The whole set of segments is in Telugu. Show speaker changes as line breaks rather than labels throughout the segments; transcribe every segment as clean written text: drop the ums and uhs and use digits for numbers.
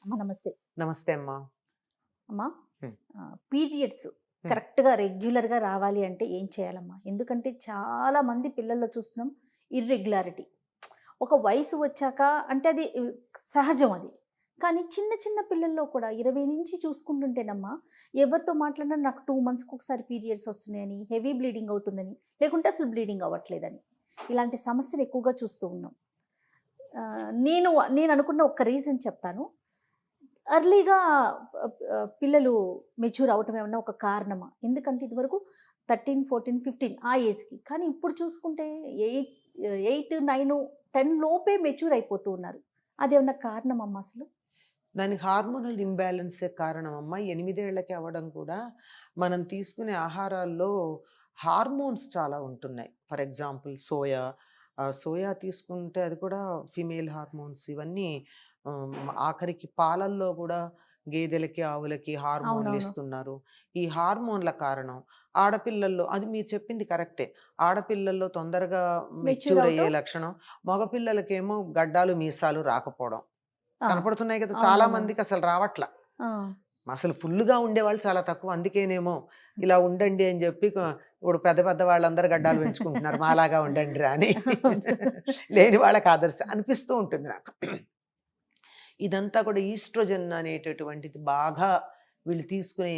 అమ్మ నమస్తే.
నమస్తే అమ్మా.
అమ్మా
హ్మ్.
పీరియడ్స్
హ్మ్.
కరెక్ట్‌గా రెగ్యులర్‌గా రావాలి అంటే ఏం చేయాలమ్మా? ఎందుకంటే చాలా మంది పిల్లల్లో చూస్తున్నాం ఇర్రెగ్యులారిటీ. ఒక వయసు వచ్చాక అంటే అది సహజం అది. కానీ చిన్న చిన్న పిల్లల్లో కూడా 20 నుంచి చూసుకుంటుంటేనమ్మా, ఎవరితో మాట్లాడినా నాకు 2 మంత్స్‌కి ఒకసారి పీరియడ్స్ వస్తున్నాయని, హెవీ బ్లీడింగ్ అవుతుందని, లేకుంటే అసలు బ్లీడింగ్ అవ్వట్లేదని. ఇలాంటి సమస్యలు ఎక్కువగా చూస్తూ ఉన్నాం. నేను నేను అనుకున్న ఒక రీజన్ చెప్తాను. ఎర్లీగా పిల్లలు మెచ్యూర్ అవ్వటం ఏమన్నా ఒక కారణమా? ఎందుకంటే ఇదివరకు 13, 14, 15 ఆ ఏజ్‌కి. కానీ ఇప్పుడు చూసుకుంటే 8, 9, 10 లోపే మెచ్యూర్ అయిపోతూ ఉన్నారు. అదేమన్నా కారణమమ్మా అసలు?
దానికి హార్మోనల్ ఇంబాలెన్సే కారణం అమ్మా. 8 ఏళ్లకి అవ్వడం కూడా మనం తీసుకునే ఆహారాల్లో హార్మోన్స్ చాలా ఉంటున్నాయి. For example soya. సోయా తీసుకుంటే అది కూడా ఫిమేల్ హార్మోన్స్ ఇవన్నీ ఆఖరికి పాలల్లో కూడా గేదెలకి, ఆవులకి హార్మోన్లు
అవునవును.
ఇస్తున్నారు. ఈ హార్మోన్ల కారణం ఆడపిల్లల్లో అది మీరు చెప్పింది కరెక్టే. ఆడపిల్లల్లో తొందరగా
మెచ్యూర్
మెచ్యూర్ అయ్యే
అవ్వటం.
లక్షణం. మగపిల్లలకేమో గడ్డాలు, మీసాలు రాకపోవడం.
ఆ!
కనపడుతున్నాయి కదా! చాలా
అవునవునవును.
మందికసలు రావట్ల.
ఆ!
అసలు ఫుల్లుగా ఉండేవాళ్ళు చాలా తక్కువ. అందుకేనేమో ఇలా ఉండండి అని జెప్పి ఇప్పుడు పెద్ద పెద్ద వాళ్ళందరూ గడ్డాలు పెంచుకుంటున్నారు. మాలాగా ఉండండిరా అని. లేని వాళ్ళకి ఆదర్శం అనిపిస్తూ ఉంటుంది నాకు. ఇదంతా కూడా ఈస్ట్రోజన్ అనేటటువంటిది బాగా వీళ్ళు తీసుకునే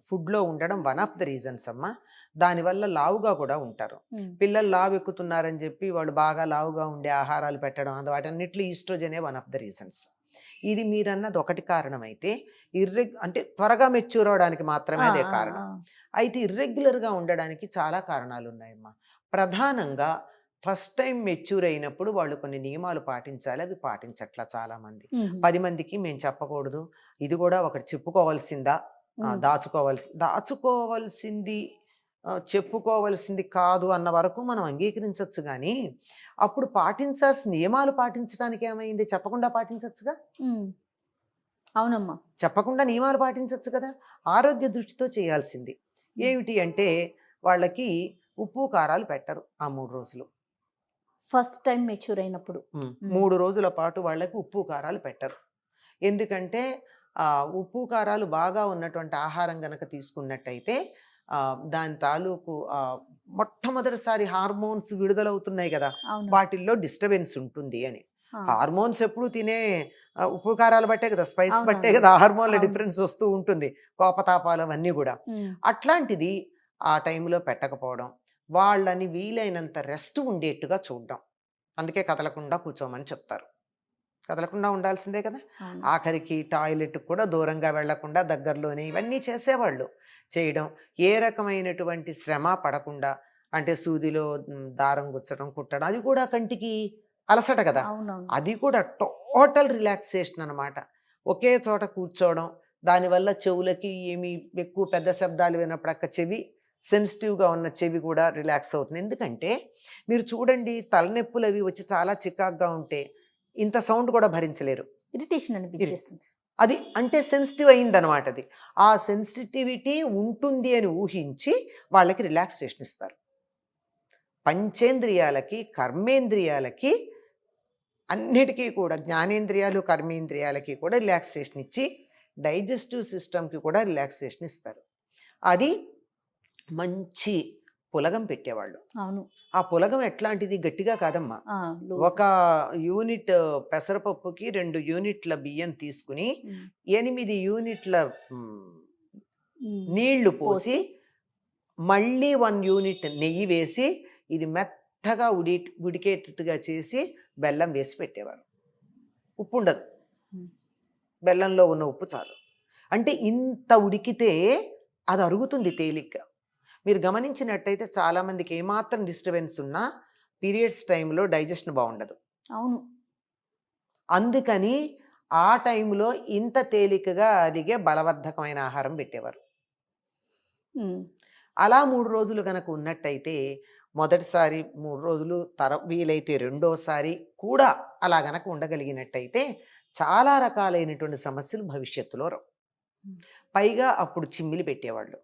ఫుడ్‌లో ఉండడం వన్ ఆఫ్ ద రీజన్స్ అమ్మా. దానివల్ల లావుగా కూడా ఉంటారు.
హ్మ్.
పిల్లలు లావెక్కుతున్నారని చెప్పి వాళ్ళు బాగా లావుగా ఉండే ఆహారాలు పెట్టడం వాటన్నిటిలో ఈస్ట్రోజనే వన్ ఆఫ్ ద రీజన్స్. ఇది మీరన్నది ఒకటి కారణమైతే, అంటే త్వరగా మెచ్యూర్ అవ్వడానికి మాత్రమే
ఆ!
అదే
ఆ!
కారణం.
ఆ!
అయితే ఇర్రెగ్యులర్‌గా ఉండడానికి చాలా కారణాలున్నాయమ్మా. ప్రధానంగా ఫస్ట్ టైమ్ మెచ్యూర్ అయినప్పుడు వాళ్ళు కొన్ని నియమాలు పాటించాలి. అవి పాటించట్ల చాలామంది.
హుహు.
10 మందికి మేము చెప్పకూడదు. ఇది గూడా ఒకటి చెప్పుకోవాల్సిందా?
హ్మ్.
దాచుకోవాల్సింది చెప్పుకోవాల్సింది కాదు అన్న వరకు మనం అంగీకరించొచ్చు గానీ, అప్పుడు పాటించాల్సిన నియమాలు పాటించడానికి ఏమైంది? చెప్పకుండా పాటించొచ్చుగా?
హ్మ్. అవునమ్మా.
చెప్పకుండా నియమాలు పాటించొచ్చు కదా! ఆరోగ్య దృష్టితో చేయాల్సింది.
హ్మ్.
ఏమిటి అంటే, వాళ్ళకి ఉప్పు, కారాలు పెట్టరు ఆ 3 రోజులు.
ఫస్ట్ టైమ్ మెచ్యూర్ అయినప్పుడు. హ్మ్.
3 రోజుల పాటు వాళ్ళకి ఉప్పు, కారాలు పెట్టరు. ఎందుకంటే ఉప్పు, కారాలు బాగా ఉన్నటువంటి ఆహారం గనక తీసుకున్నట్టయితే దాని తాలూకు మొట్టమొదటిసారి హార్మోన్స్ విడుదలవుతున్నాయి గదా!
అవును.
వాటిల్లో డిస్టర్బెన్స్ ఉంటుంది అని.
ఆ!
హార్మోన్స్ ఎప్పుడు తినే ఉప్పు, కారాలు బట్టే కదా! స్పైస్ బట్టే
అవునవును.
కదా! హార్మోన్‌ల
అవును.
డిఫరెన్స్ వస్తూ ఉంటుంది. కోపతాపాలు అవన్నీ గూడా.
హ్మ్.
అట్లాంటిది ఆ టైంలో పెట్టకపోవడం. వాళ్ళని వీలైనంత రెస్ట్ ఉండేట్టుగా చూడడం. అందుకే కదలకుండా కూర్చోమని చెప్తారు. కదలకుండా ఉండాల్సిందే కదా!
అవును.
ఆఖరికి టాయిలెట్‌కి కూడా దూరంగా వెళ్ళకుండా దగ్గరలోనే ఇవన్నీ చేసేవాళ్ళు. చేయడం. ఏ రకమైనటువంటి శ్రమ పడకుండా అంటే సూదిలో దారం గుచ్చడం, కుట్టడం అది కూడా కంటికి అలసట కదా!
అవునవును.
అది కూడా టోటల్ రిలాక్సేషన్ అనమాట. ఒకే చోట కూర్చోవడం. దానివల్ల చెవులకి ఏమి ఎక్కువ పెద్ద శబ్దాలు వినప్పుడు చెవి సెన్సిటివ్‌గా ఉన్న చెవి కూడా రిలాక్స్ అవుతుంది. ఎందుకంటే మీరు చూడండి తలనొప్పులవి వచ్చి చాలా చికాకుగా ఉంటే ఇంత సౌండ్ కూడా భరించలేరు.
ఇరిటేషన్
ఇరి
అనిపిచ్చేస్తుంది.
అది అంటే సెన్సిటివ్ అయిందనమాట అది. ఆ సెన్సిటివిటీ ఉంటుంది అని ఊహించి వాళ్ళకి రిలాక్సేషన్ ఇస్తారు. పంచేంద్రియాలకి, కర్మేంద్రియాలకి అన్నిటికీ కూడా జ్ఞానేంద్రియాలు, కర్మేంద్రియాలకి కూడా రిలాక్సేషన్ ఇచ్చి డైజెస్టివ్ సిస్టమ్‌కి కూడా రిలాక్సేషన్ ఇస్తారు. అది మంచి పులగం పెట్టేవాళ్ళు.
అవును.
ఆ పులగం ఎట్లాంటిది గట్టిగా కాదమ్మా.
ఆ! లూజ్.
ఒక యూనిట్ పెసరపప్పుకి 2 యూనిట్ల బియ్యం తీసుకొని,
హ్మ్.
8 యూనిట్ల హ్మ్,
హ్మ్.
నీళ్లు పోసి,
పోసి
మళ్ళీ 1 యూనిట్ నెయ్యి వేసి, ఇది మెత్తగా ఉడికేటట్టుగా చేసి, బెల్లం వేసి పెట్టేవారు. ఉప్పుండదు.
హ్మ్.
బెల్లంలో ఉన్న ఉప్పు చాలు. అంటే ఇంత ఉడికితే అది అరుగుతుంది తేలిగ్గా. మీరు గమనించినట్టయితే చాలామందికి ఏమాత్రం డిస్టర్బెన్స్ ఉన్నా పీరియడ్స్ టైంలో డైజెషన్ బావుండదు.
అవును.
అందుకని ఆ టైంలో ఇంత తేలికగా అరిగే బలవర్ధకమైన ఆహారం పెట్టేవారు.
హ్మ్.
అలా 3 రోజులు గనక ఉన్నట్టయితే మొదటిసారి 3 రోజులు వీలైతే రెండోసారి కూడా అలా గనక ఉండగలిగినట్టయితే చాలా రకాలైనటువంటి సమస్యలు భవిష్యత్తులో రావు.
హ్మ్.
పైగా అప్పుడు చిమ్మిలి పెట్టేవాళ్ళు.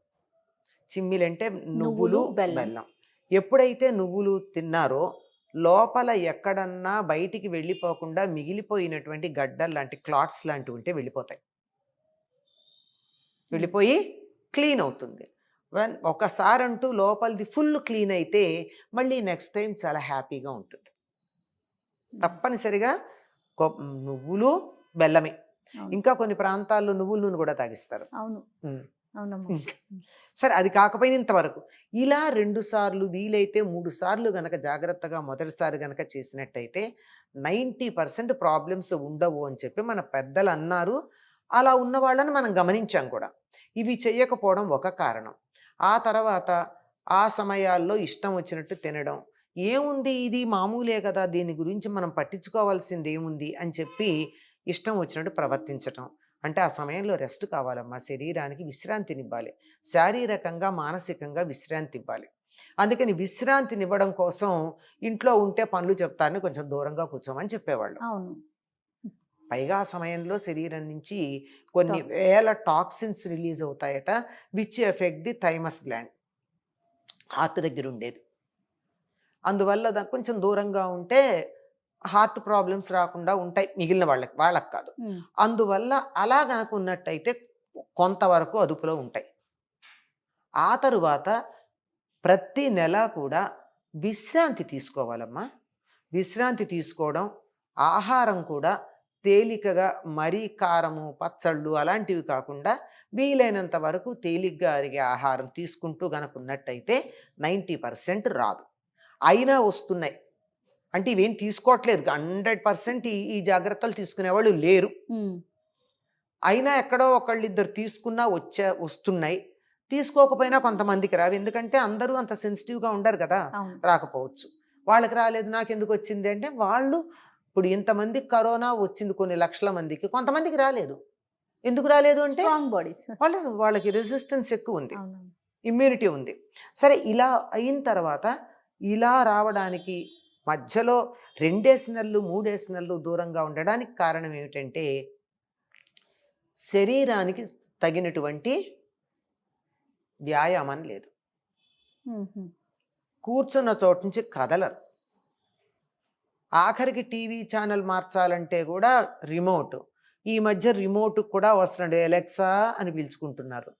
చిమ్మిలంటే
నువ్వులు,
నువ్వులు,
బెల్లం.
బెల్లం. ఎప్పుడైతే నువ్వులు తిన్నారో లోపల ఎక్కడన్నా బయటికి వెళ్ళిపోకుండా మిగిలిపోయినటువంటి గడ్డలు లాంటి క్లాట్స్ లాంటివి ఉంటే వెళ్ళిపోతాయి, వెళ్ళిపోయి క్లీన్ అవుతుంది. ఒకసారి అంటూ లోపలిది ఫుల్ క్లీన్ అయితే మళ్ళీ నెక్స్ట్ టైం చాలా హ్యాపీగా ఉంటుంది. తప్పనిసరిగా నువ్వులు బెల్లమే.
అవును.
ఇంకా కొన్ని ప్రాంతాల్లో నువ్వుల నూనె కూడా తాగిస్తారు.
అవును.
ఉమ్.
అవునమ్మా.
సరే, అది కాకపోయినా ఇంతవరకు ఇలా 2 సార్లు వీలైతే 3 సార్లు గనక జాగ్రత్తగా మొదటిసారి గనక చేసినట్టయితే 90% ప్రాబ్లమ్స్ ఉండవు అని చెప్పి మన పెద్దలు అన్నారు. అలా ఉన్న వాళ్ళని మనం గమనించాం కూడా. ఇవి చెయ్యకపోవడం ఒక కారణం. ఆ తర్వాత ఆ సమయాల్లో ఇష్టం వచ్చినట్టు తినడం, ఏముంది ఇది మామూలే కదా, దీని గురించి మనం పట్టించుకోవాల్సింది ఏముంది అని చెప్పి ఇష్టం వచ్చినట్టు ప్రవర్తించటం. అంటే ఆ సమయంలో రెస్ట్ కావాలమ్మా, శరీరానికి విశ్రాంతినివ్వాలి, శారీరకంగా మానసికంగా విశ్రాంతి ఇవ్వాలి. అందుకని విశ్రాంతినివ్వడం కోసం ఇంట్లో ఉంటే పనులు చెప్తారని కొంచెం దూరంగా కూర్చోమని చెప్పేవాళ్ళు.
అవును.
పైగా ఆ సమయంలో శరీరం నుంచి కొన్ని
Toxins.
వేల టాక్సిన్స్ రిలీజ్ అవుతాయట, which affect the thymus gland, heart దగ్గర ఉండేది. అందువల్ల కొంచెం దూరంగా ఉంటే హార్ట్ ప్రాబ్లమ్స్ రాకుండా ఉంటాయి మిగిలిన వాళ్ళకి కాదు. అందువల్ల అలా గనక ఉన్నట్టయితే కొంతవరకు అదుపులో ఉంటాయి. ఆ తరువాత ప్రతి నెల కూడా విశ్రాంతి తీసుకోవాలమ్మా. విశ్రాంతి తీసుకోవడం, ఆహారం కూడా తేలికగా మరీ కారము పచ్చళ్ళు అలాంటివి కాకుండా వీలైనంత వరకు తేలిగ్గా అరిగే ఆహారం తీసుకుంటూ గనక ఉన్నట్టయితే 90% రాదు. అయినా వస్తున్నాయి అంటే ఇవేం తీసుకోవట్లేదు, 100% ఈ జాగ్రత్తలు తీసుకునేవాళ్ళు లేరు. అయినా ఎక్కడో ఒకళ్ళిద్దరు తీసుకున్నా వస్తున్నాయి. తీసుకోకపోయినా కొంతమందికి రావు, ఎందుకంటే అందరూ అంత సెన్సిటివ్గా ఉండరు కదా, రాకపోవచ్చు. వాళ్ళకి రాలేదు నాకెందుకు వచ్చింది అంటే, వాళ్ళు ఇప్పుడు ఇంతమంది కరోనా వచ్చింది కొన్ని లక్షల మందికి, కొంతమందికి రాలేదు. ఎందుకు రాలేదు అంటే వాళ్ళకి రెసిస్టెన్స్ ఎక్కువ ఉంది, ఇమ్యూనిటీ ఉంది. సరే, ఇలా అయిన తర్వాత ఇలా రావడానికి మధ్యలో 2 నెలలు 3 నెలలు దూరంగా ఉండడానికి కారణం ఏమిటంటే శరీరానికి తగినటువంటి వ్యాయామం లేదు. కూర్చున్న చోటు నుంచి కదలరు. ఆఖరికి టీవీ ఛానల్ మార్చాలంటే కూడా రిమోట్. ఈ మధ్య రిమోట్ కూడా వస్తున్నాడు, ఎలెక్సా అని పిలుచుకుంటున్నారు.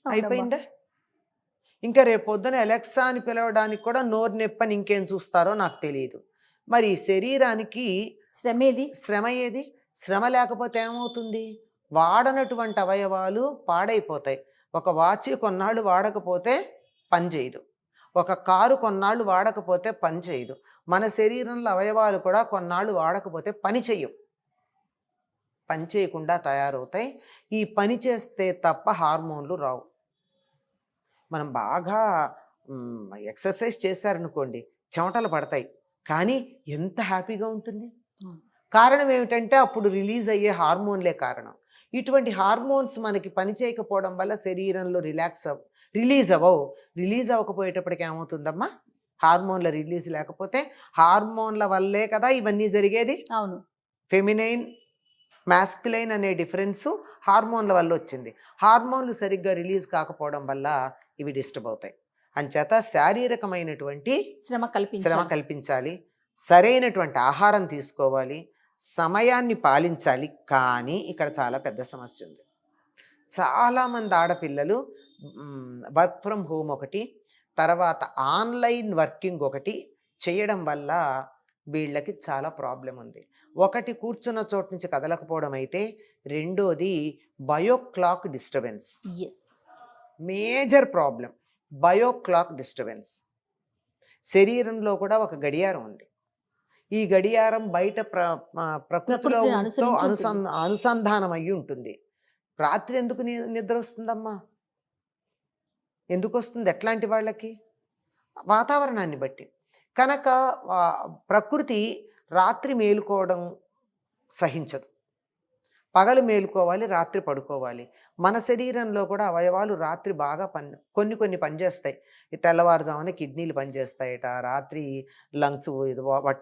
అయిపోయిందా? ఇంకా రేపు పొద్దున ఎలెక్సా అని పిలవడానికి కూడా నోరు నొప్పని ఇంకేం చూస్తారో నాకు తెలియదు. మరి శరీరానికి శ్రమ ఏది? శ్రమ లేకపోతే ఏమవుతుంది? వాడనటువంటి అవయవాలు పాడైపోతాయి. ఒక వాచి కొన్నాళ్ళు వాడకపోతే పనిచేయదు, ఒక కారు కొన్నాళ్ళు వాడకపోతే పని చేయదు. మన శరీరంలో అవయవాలు కూడా కొన్నాళ్ళు వాడకపోతే పని చేయవు, పని చేయకుండా తయారవుతాయి. ఈ పని చేస్తే తప్ప హార్మోన్లు రావు. మనం బాగా ఎక్సర్సైజ్ చేశారనుకోండి, చెమటలు పడతాయి, కానీ ఎంత హ్యాపీగా ఉంటుంది. కారణం ఏమిటంటే అప్పుడు రిలీజ్ అయ్యే హార్మోన్లే కారణం. ఇటువంటి హార్మోన్స్ మనకి పని చేయకపోవడం వల్ల శరీరంలో రిలీజ్ అవ్వకపోయేటప్పటికి ఏమవుతుందమ్మా, హార్మోన్ల రిలీజ్ లేకపోతే, హార్మోన్ల వల్లే కదా ఇవన్నీ జరిగేది.
అవును,
ఫెమినైన్ మాస్కులైన్ అనే డిఫరెన్సు హార్మోన్ల వల్ల వచ్చింది. హార్మోన్లు సరిగ్గా రిలీజ్ కాకపోవడం వల్ల ఇవి డిస్టర్బ్ అవుతాయి. అంచేత శారీరకమైనటువంటి శ్రమ కల్పించాలి, సరైనటువంటి ఆహారం తీసుకోవాలి, సమయాన్ని పాలించాలి. కానీ ఇక్కడ చాలా పెద్ద సమస్య ఉంది. చాలామంది ఆడపిల్లలు వర్క్ ఫ్రమ్ హోమ్ ఒకటి, తర్వాత ఆన్లైన్ వర్కింగ్ ఒకటి చేయడం వల్ల వీళ్ళకి చాలా ప్రాబ్లం ఉంది. ఒకటి కూర్చున్న చోటు నుంచి కదలకపోవడం అయితే, రెండోది bioclock disturbance. Major problem bioclock disturbance. శరీరంలో కూడా ఒక గడియారం ఉంది. ఈ గడియారం బయట ప్రకృతిలో అనుసంధానం అయ్యి ఉంటుంది. రాత్రి ఎందుకు నిద్ర వస్తుందమ్మా? ఎందుకు వస్తుంది? ఎట్లాంటి వాళ్ళకి? వాతావరణాన్ని బట్టి. కనుక ప్రకృతి రాత్రి మేలుకోవడం సహించదు, పగలు మేలుకోవాలి, రాత్రి పడుకోవాలి. మన శరీరంలో కూడా అవయవాలు రాత్రి బాగా కొన్ని పనిచేస్తాయి. ఈ తెల్లవారుజామున కిడ్నీలు పనిచేస్తాయట, రాత్రి లంగ్స్,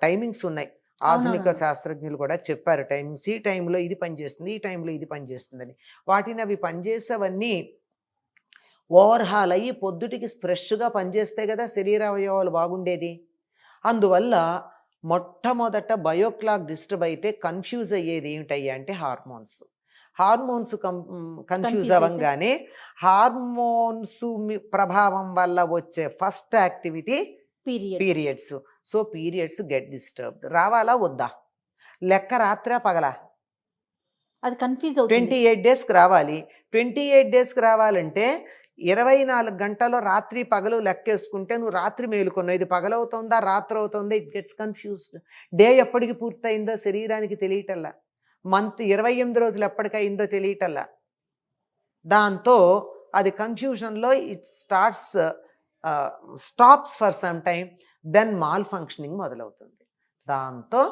టైమింగ్స్ ఉన్నాయి. ఆధునిక శాస్త్రజ్ఞులు కూడా చెప్పారు టైమింగ్స్. ఈ టైంలో ఇది పనిచేస్తుంది, ఈ టైంలో ఇది పనిచేస్తుందని. వాటిని అవి పనిచేసేవన్నీ ఓవర్హాల్ అయ్యి పొద్దుటికి ఫ్రెష్గా పనిచేస్తే కదా శరీర అవయవాలు బాగుండేది. అందువల్ల మొట్టమొదట బయోక్లాక్ డిస్టర్బ్ అయితే కన్ఫ్యూజ్ అయ్యేది ఏమిటయ్యా అంటే హార్మోన్స్. హార్మోన్స్ కన్ఫ్యూజ్
కన్ఫ్యూజ్ అయితే
అవ్వంగానే హార్మోన్స్ ప్రభావం వల్ల వచ్చే first activity
periods
periods. So periods get disturbed. రావాలా వద్దా? లెక్క రాత్రా పగలా?
అది కన్ఫ్యూజ్ అవుతుంది.
28 డేస్కి రావాలి. 28 డేస్కి రావాలంటే 24 గంటల్లో రాత్రి పగలు లెక్కేసుకుంటే నువ్వు రాత్రి మేలుకున్నావు, ఇది పగలవుతుందా రాత్రి అవుతుందా, ఇట్ గెట్స్ కన్ఫ్యూజ్డ్. డే ఎప్పటికి పూర్తయిందో శరీరానికి తెలియటల్లా, మంత్ 28 రోజులు ఎప్పటికయిందో తెలియటల్లా. దాంతో అది కన్ఫ్యూజన్లో it stops for some time, then malfunctioning మొదలవుతుంది. దాంతో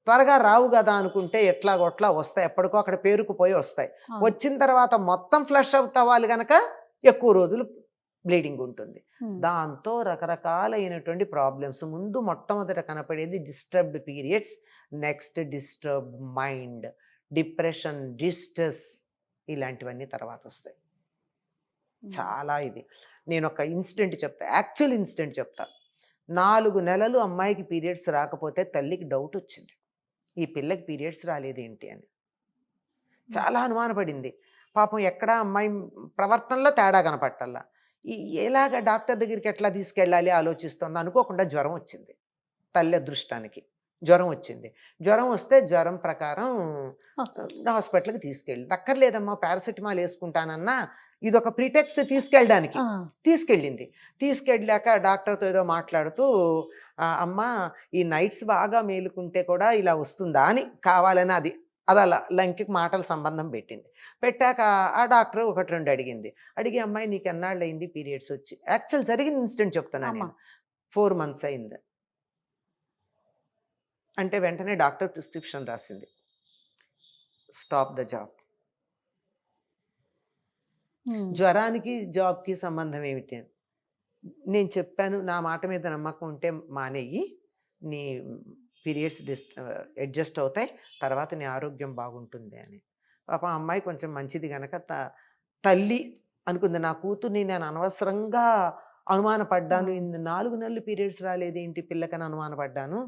త్వరగా రావు కదా అనుకుంటే ఎట్లాగొట్లా వస్తాయి, ఎప్పటికో అక్కడ పేరుకుపోయి వస్తాయి. వచ్చిన తర్వాత మొత్తం ఫ్లష్ అవుట్ అవ్వాలి కనుక ఎక్కువ రోజులు బ్లీడింగ్ ఉంటుంది. దాంతో రకరకాలైనటువంటి ప్రాబ్లమ్స్. ముందు మొట్టమొదట కనపడేది disturbed periods, next disturbed mind, depression, distress, ఇలాంటివన్నీ తర్వాత వస్తాయి. చాలా ఇది. నేను ఒక ఇన్సిడెంట్ చెప్తా, యాక్చువల్ ఇన్సిడెంట్ చెప్తా. 4 నెలలు అమ్మాయికి పీరియడ్స్ రాకపోతే తల్లికి డౌట్ వచ్చింది, ఈ పిల్లకి పీరియడ్స్ రాలేదేంటి అని. చాలా అనుమానపడింది. పాపం ఎక్కడ అమ్మాయి ప్రవర్తనలో తేడా కనపట్టల్లా. ఎలాగ డాక్టర్ దగ్గరికి ఎట్లా తీసుకెళ్ళాలి ఆలోచిస్తుంది. అనుకోకుండా జ్వరం వచ్చింది, తల్లి అదృష్టానికి జ్వరం వచ్చింది. జ్వరం వస్తే జ్వరం ప్రకారం హాస్పిటల్కి తీసుకెళ్ళి, దక్కర్లేదమ్మా పారాసిటమాల్ వేసుకుంటానన్నా, ఇదొక ప్రిటెక్స్ట్ తీసుకెళ్ళింది. తీసుకెళ్ళాక డాక్టర్తో ఏదో మాట్లాడుతూ, అమ్మ ఈ నైట్స్ బాగా మేలుకుంటే కూడా ఇలా వస్తుందా అని కావాలని అది అలా లంకి మాటల సంబంధం పెట్టాక ఆ డాక్టర్ 1-2 అడిగి, అమ్మాయి నీకు ఎన్నాళ్ళు అయింది పీరియడ్స్ వచ్చి? యాక్చువల్ జరిగిన ఇన్సిడెంట్ చెప్తున్నాను నేను. 4 months అయింది అంటే వెంటనే డాక్టర్ ప్రిస్క్రిప్షన్ రాసింది, స్టాప్ ద జాబ్. జ్వరానికి జాబ్కి సంబంధం ఏమిటి? నేను చెప్పాను, నా మాట మీద నమ్మకం ఉంటే మానేయి, నీ పీరియడ్స్ అడ్జస్ట్ అవుతాయి, తర్వాత నీ ఆరోగ్యం బాగుంటుంది అని. పాపం అమ్మాయి కొంచెం మంచిది కనుక తల్లి అనుకుంది, నా కూతుర్ని నేను అనవసరంగా అనుమానపడ్డాను, 4 నెలలు పీరియడ్స్ రాలేదేంటి పిల్లకని అనుమానపడ్డాను,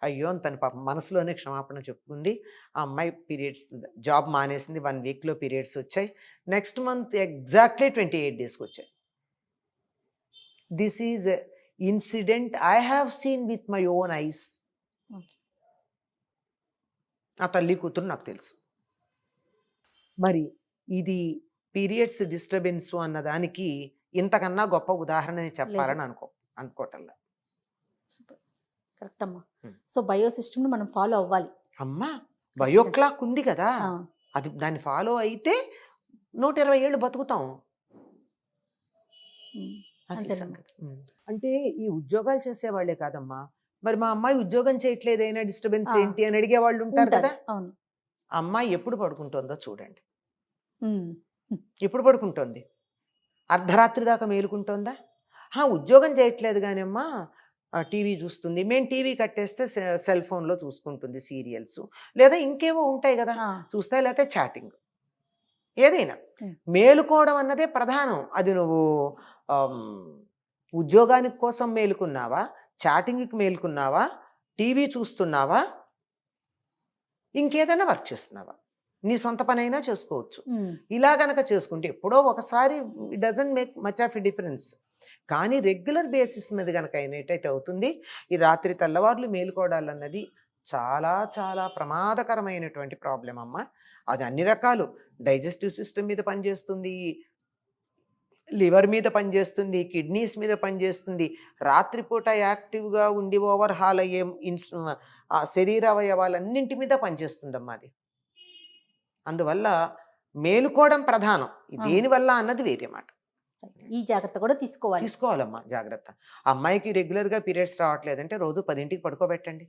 అయ్యో అని తన పాపం మనసులోనే క్షమాపణ చెప్పుకుంది. ఆ అమ్మాయి పీరియడ్స్ జాబ్ మానేసింది. 1 weekలో పీరియడ్స్ వచ్చాయి. నెక్స్ట్ మంత్ ఎగ్జాక్ట్లీ 28 daysకి వచ్చాయి. This is incident I have seen with my own eyes. ఆ తల్లి కూతురు నాకు తెలుసు. మరి ఇది పీరియడ్స్ డిస్టర్బెన్స్ అన్నదానికి ఇంతకన్నా గొప్ప ఉదాహరణ చెప్పాలని అనుకోవటల్లా.
కరెక్ట్ అమ్మా. సో బయో సిస్టమ్ మనం ఫాలో అవ్వాలి.
అమ్మా బయోక్లాక్ ఉంది కదా, అది దాన్ని ఫాలో అయితే 120 ఏళ్ళు బతుకుతాం. అంటే ఈ ఉద్యోగాలు చేసేవాళ్లే కాదమ్మా, మరి మా అమ్మాయి ఉద్యోగం చేయట్లేదైనా డిస్టర్బెన్స్ ఏంటి అని అడిగే వాళ్ళు ఉంటారు కదా. అమ్మాయి ఎప్పుడు పడుకుంటుందో చూడండి. ఎప్పుడు పడుకుంటోంది? అర్ధరాత్రి దాకా మేలుకుంటోందా? ఉద్యోగం చేయట్లేదు కానీ అమ్మా టీవీ చూస్తుంది. మేము టీవీ కట్టేస్తే సెల్ ఫోన్లో చూసుకుంటుంది సీరియల్స్, లేదా ఇంకేవో ఉంటాయి కదా చూస్తాయి, లేకపోతే చాటింగ్, ఏదైనా. మేలుకోవడం అన్నదే ప్రధానం. అది నువ్వు ఉద్యోగానికి కోసం మేలుకున్నావా, చాటింగ్కి మేలుకున్నావా, టీవీ చూస్తున్నావా, ఇంకేదైనా వర్క్ చేస్తున్నావా, నీ సొంత పని అయినా చేసుకోవచ్చు. ఇలా గనక చేసుకుంటే ఎప్పుడో ఒకసారి it doesn't make much of a difference. కానీ రెగ్యులర్ బేసిస్ మీద కనుక అయినట్టయితే అవుతుంది. ఈ రాత్రి తెల్లవారులు మేలుకోవడాలన్నది చాలా చాలా ప్రమాదకరమైనటువంటి ప్రాబ్లం అమ్మ. అది అన్ని రకాలు, డైజెస్టివ్ సిస్టమ్ మీద పనిచేస్తుంది, లివర్ మీద పనిచేస్తుంది, కిడ్నీస్ మీద పనిచేస్తుంది. రాత్రిపూట యాక్టివ్గా ఉండి ఓవర్హాల్ అయ్యే శరీర అవయవాలన్నింటి మీద పనిచేస్తుందమ్మా అది. అందువల్ల మేలుకోవడం ప్రధానం. దేనివల్ల అన్నది వేరే మాట.
ఈ జాగ్రత్త కూడా తీసుకోవాలమ్మా.
జాగ్రత్త. అమ్మాయికి రెగ్యులర్గా పీరియడ్స్ రావట్లేదంటే రోజు 10ంటికి పడుకోబెట్టండి.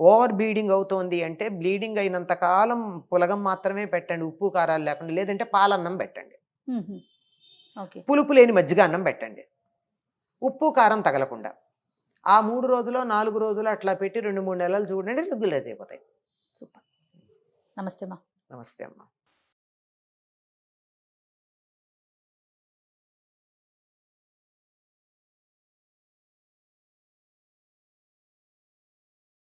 ఓవర్ బ్లీడింగ్ అవుతోంది అంటే బ్లీడింగ్ అయినంత కాలం పులగం మాత్రమే పెట్టండి, ఉప్పు కారాలు లేకుండా. లేదంటే పాలన్నం పెట్టండి, పులుపు లేని మజ్జిగ అన్నం పెట్టండి, ఉప్పు కారం తగలకుండా. ఆ 3 రోజులు 4 రోజులు అట్లా పెట్టి 2-3 నెలలు చూడండి, రెగ్యులైజ్ అయిపోతాయి.
సూపర్. నమస్తే అమ్మా.
నమస్తే అమ్మా.